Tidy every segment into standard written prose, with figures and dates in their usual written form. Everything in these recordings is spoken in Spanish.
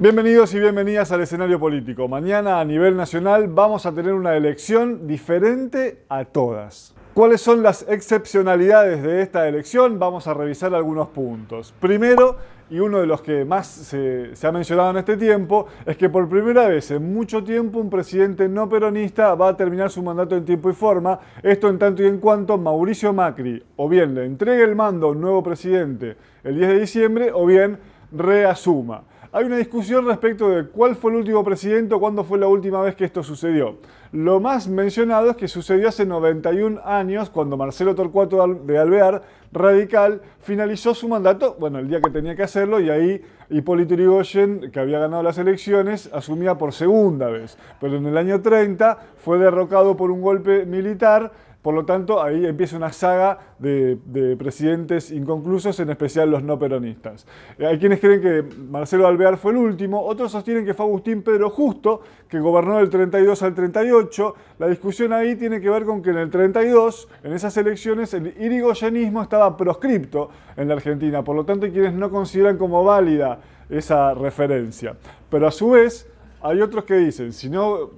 Bienvenidos y bienvenidas al escenario político. Mañana a nivel nacional vamos a tener una elección diferente a todas. ¿Cuáles son las excepcionalidades de esta elección? Vamos a revisar algunos puntos. Primero, y uno de los que más se ha mencionado en este tiempo, es que por primera vez en mucho tiempo un presidente no peronista va a terminar su mandato en tiempo y forma. Esto en tanto y en cuanto Mauricio Macri o bien le entregue el mando a un nuevo presidente el 10 de diciembre o bien reasuma. Hay una discusión respecto de cuál fue el último presidente o cuándo fue la última vez que esto sucedió. Lo más mencionado es que sucedió hace 91 años cuando Marcelo Torcuato de Alvear, radical, finalizó su mandato, bueno, el día que tenía que hacerlo, y ahí Hipólito Yrigoyen, que había ganado las elecciones, asumía por segunda vez. Pero en el año 30 fue derrocado por un golpe militar. Por lo tanto, ahí empieza una saga de presidentes inconclusos, en especial los no peronistas. Hay quienes creen que Marcelo Alvear fue el último, otros sostienen que fue Agustín Pedro Justo, que gobernó del 32 al 38. La discusión ahí tiene que ver con que en el 32, en esas elecciones, el irigoyenismo estaba proscripto en la Argentina. Por lo tanto, hay quienes no consideran como válida esa referencia. Pero a su vez, hay otros que dicen, si no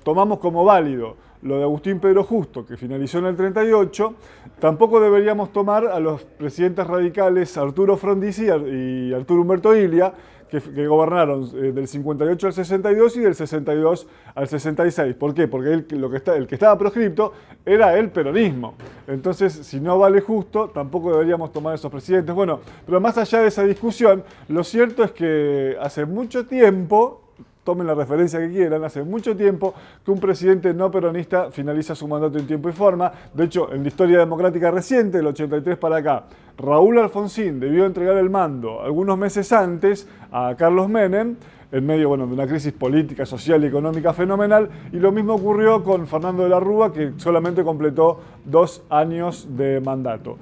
tomamos como válido lo de Agustín Pedro Justo, que finalizó en el 38, tampoco deberíamos tomar a los presidentes radicales Arturo Frondizi y Arturo Umberto Illia, que gobernaron del 58 al 62 y del 62 al 66. ¿Por qué? Porque el que estaba proscripto era el peronismo. Entonces, si no vale Justo, tampoco deberíamos tomar esos presidentes. Bueno, pero más allá de esa discusión, lo cierto es que hace mucho tiempo, tomen la referencia que quieran, hace mucho tiempo que un presidente no peronista finaliza su mandato en tiempo y forma. De hecho, en la historia democrática reciente, del 83 para acá, Raúl Alfonsín debió entregar el mando algunos meses antes a Carlos Menem, en medio de una crisis política, social y económica fenomenal, y lo mismo ocurrió con Fernando de la Rúa, que solamente completó 2 años de mandato.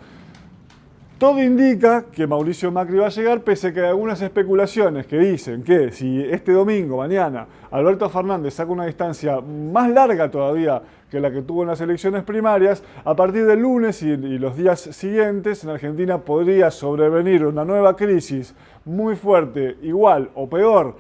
Todo indica que Mauricio Macri va a llegar, pese a que hay algunas especulaciones que dicen que si este domingo, mañana, Alberto Fernández saca una distancia más larga todavía que la que tuvo en las elecciones primarias, a partir del lunes y los días siguientes en Argentina podría sobrevenir una nueva crisis muy fuerte, igual o peor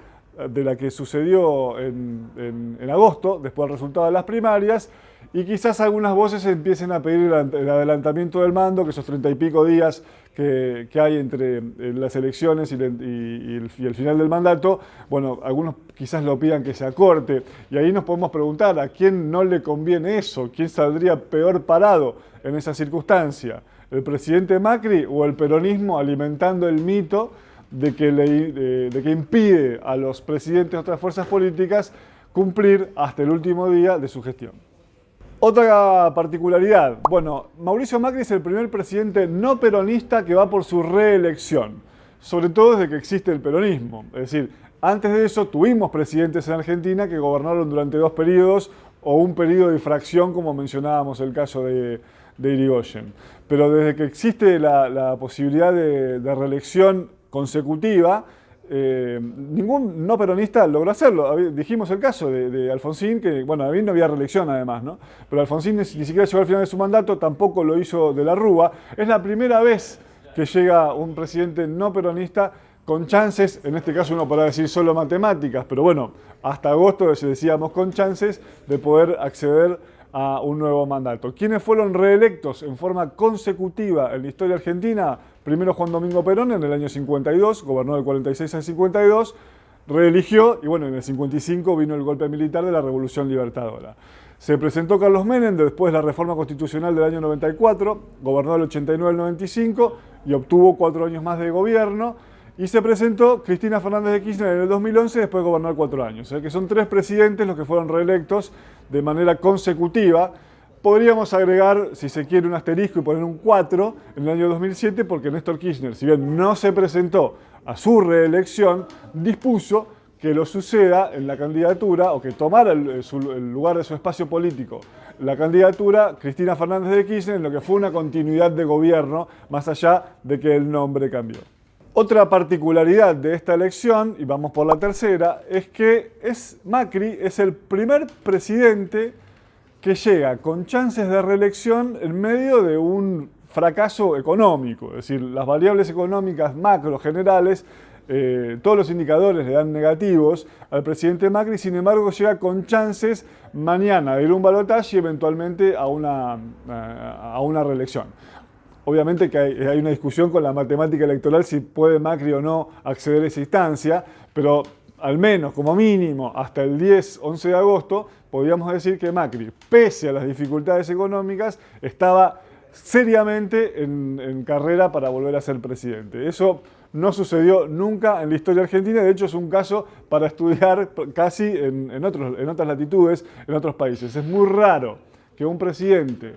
de la que sucedió en agosto, después del resultado de las primarias, y quizás algunas voces empiecen a pedir el adelantamiento del mando, que esos 30 y pico días que hay entre las elecciones y el final del mandato, bueno, algunos quizás lo pidan que se acorte, y ahí nos podemos preguntar a quién no le conviene eso, quién saldría peor parado en esa circunstancia, el presidente Macri o el peronismo alimentando el mito de que impide a los presidentes de otras fuerzas políticas cumplir hasta el último día de su gestión. Otra particularidad, bueno, Mauricio Macri es el primer presidente no peronista que va por su reelección, sobre todo desde que existe el peronismo. Es decir, antes de eso tuvimos presidentes en Argentina que gobernaron durante 2 periodos o un periodo de fracción, como mencionábamos el caso de Yrigoyen. Pero desde que existe la posibilidad de reelección consecutiva, ningún no peronista logró hacerlo. Dijimos el caso de Alfonsín, que bueno, a mí no había reelección además, ¿no? Pero Alfonsín ni siquiera llegó al final de su mandato, tampoco lo hizo de la Rúa. Es la primera vez que llega un presidente no peronista con chances, en este caso uno podrá decir solo matemáticas, pero bueno, hasta agosto decíamos con chances de poder acceder a un nuevo mandato. ¿Quiénes fueron reelectos en forma consecutiva en la historia argentina? Primero Juan Domingo Perón en el año 52, gobernó del 46 al 52, reeligió y bueno, en el 55 vino el golpe militar de la Revolución Libertadora. Se presentó Carlos Menem después de la reforma constitucional del año 94, gobernó del 89 al 95 y obtuvo 4 años más de gobierno. Y se presentó Cristina Fernández de Kirchner en el 2011 y después gobernó 4 años. O sea que son 3 presidentes los que fueron reelectos de manera consecutiva. Podríamos agregar, si se quiere, un asterisco y poner un 4 en el año 2007 porque Néstor Kirchner, si bien no se presentó a su reelección, dispuso que lo suceda en la candidatura o que tomara el lugar de su espacio político la candidatura Cristina Fernández de Kirchner en lo que fue una continuidad de gobierno más allá de que el nombre cambió. Otra particularidad de esta elección, y vamos por la tercera, es que Macri es el primer presidente que llega con chances de reelección en medio de un fracaso económico. Es decir, las variables económicas macro generales todos los indicadores le dan negativos al presidente Macri, sin embargo llega con chances mañana de ir a un balotaje y eventualmente a una reelección. Obviamente que hay una discusión con la matemática electoral si puede Macri o no acceder a esa instancia, pero al menos, como mínimo, hasta el 10-11 de agosto, podríamos decir que Macri, pese a las dificultades económicas, estaba seriamente en carrera para volver a ser presidente. Eso no sucedió nunca en la historia argentina, de hecho es un caso para estudiar casi en otras latitudes, en otros países. Es muy raro que un presidente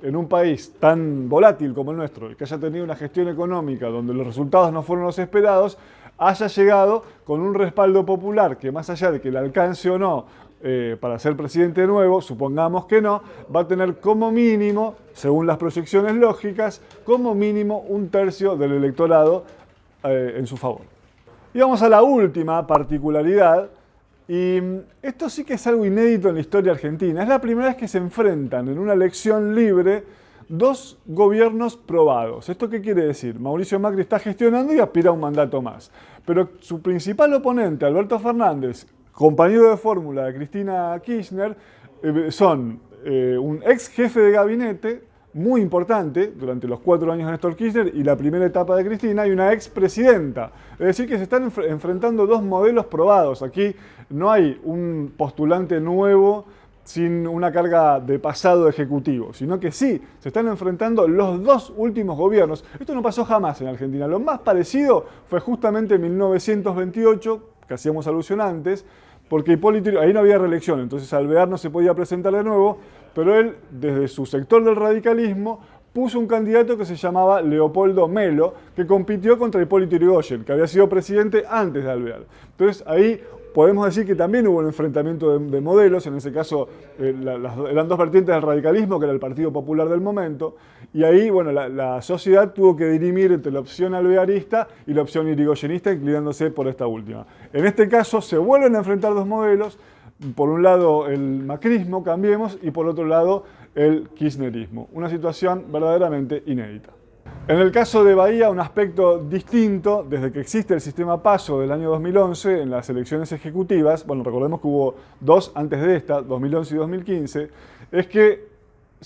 en un país tan volátil como el nuestro, que haya tenido una gestión económica donde los resultados no fueron los esperados, haya llegado con un respaldo popular que, más allá de que le alcance o no para ser presidente de nuevo, supongamos que no, va a tener como mínimo, según las proyecciones lógicas, como mínimo un tercio del electorado en su favor. Y vamos a la última particularidad, y esto sí que es algo inédito en la historia argentina. Es la primera vez que se enfrentan en una elección libre dos gobiernos probados. ¿Esto qué quiere decir? Mauricio Macri está gestionando y aspira a un mandato más. Pero su principal oponente, Alberto Fernández, compañero de fórmula de Cristina Kirchner, son un ex jefe de gabinete muy importante durante los 4 años de Néstor Kirchner y la primera etapa de Cristina, y una expresidenta. Es decir, que se están enfrentando dos modelos probados. Aquí no hay un postulante nuevo sin una carga de pasado ejecutivo, sino que sí, se están enfrentando los dos últimos gobiernos. Esto no pasó jamás en Argentina. Lo más parecido fue justamente en 1928, que hacíamos alusión antes, porque Hipólito, ahí no había reelección, entonces Alvear no se podía presentar de nuevo, pero él, desde su sector del radicalismo, puso un candidato que se llamaba Leopoldo Melo, que compitió contra Hipólito Yrigoyen, que había sido presidente antes de Alvear. Entonces ahí podemos decir que también hubo un enfrentamiento de modelos, en ese caso eran dos vertientes del radicalismo, que era el Partido Popular del momento, y ahí bueno, la sociedad tuvo que dirimir entre la opción alvearista y la opción irigoyenista, inclinándose por esta última. En este caso se vuelven a enfrentar dos modelos, por un lado el macrismo, Cambiemos, y por otro lado el kirchnerismo. Una situación verdaderamente inédita. En el caso de Bahía, un aspecto distinto, desde que existe el sistema PASO del año 2011 en las elecciones ejecutivas, bueno, recordemos que hubo dos antes de esta, 2011 y 2015, es que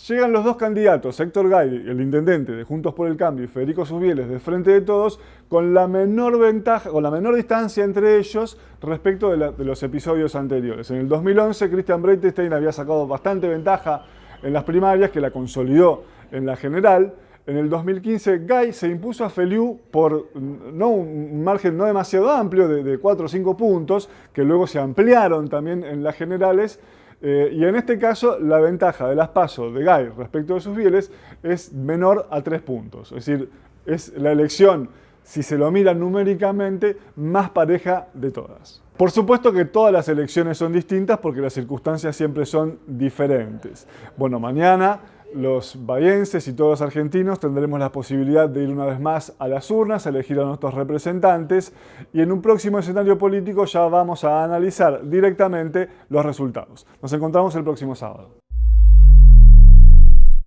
llegan los dos candidatos, Héctor Gay, el intendente de Juntos por el Cambio, y Federico Susbieles, de Frente de Todos, con la menor ventaja, con la menor distancia entre ellos respecto de los episodios anteriores. En el 2011, Christian Breitstein había sacado bastante ventaja en las primarias, que la consolidó en la general. En el 2015, Gay se impuso a Feliu por un margen no demasiado amplio, de 4 o 5 puntos, que luego se ampliaron también en las generales. Y en este caso, la ventaja de las PASO de Gay respecto de Susbieles es menor a 3 puntos. Es decir, es la elección, si se lo mira numéricamente, más pareja de todas. Por supuesto que todas las elecciones son distintas porque las circunstancias siempre son diferentes. Bueno, mañana los bahienses y todos los argentinos tendremos la posibilidad de ir una vez más a las urnas, a elegir a nuestros representantes, y en un próximo escenario político ya vamos a analizar directamente los resultados. Nos encontramos el próximo sábado.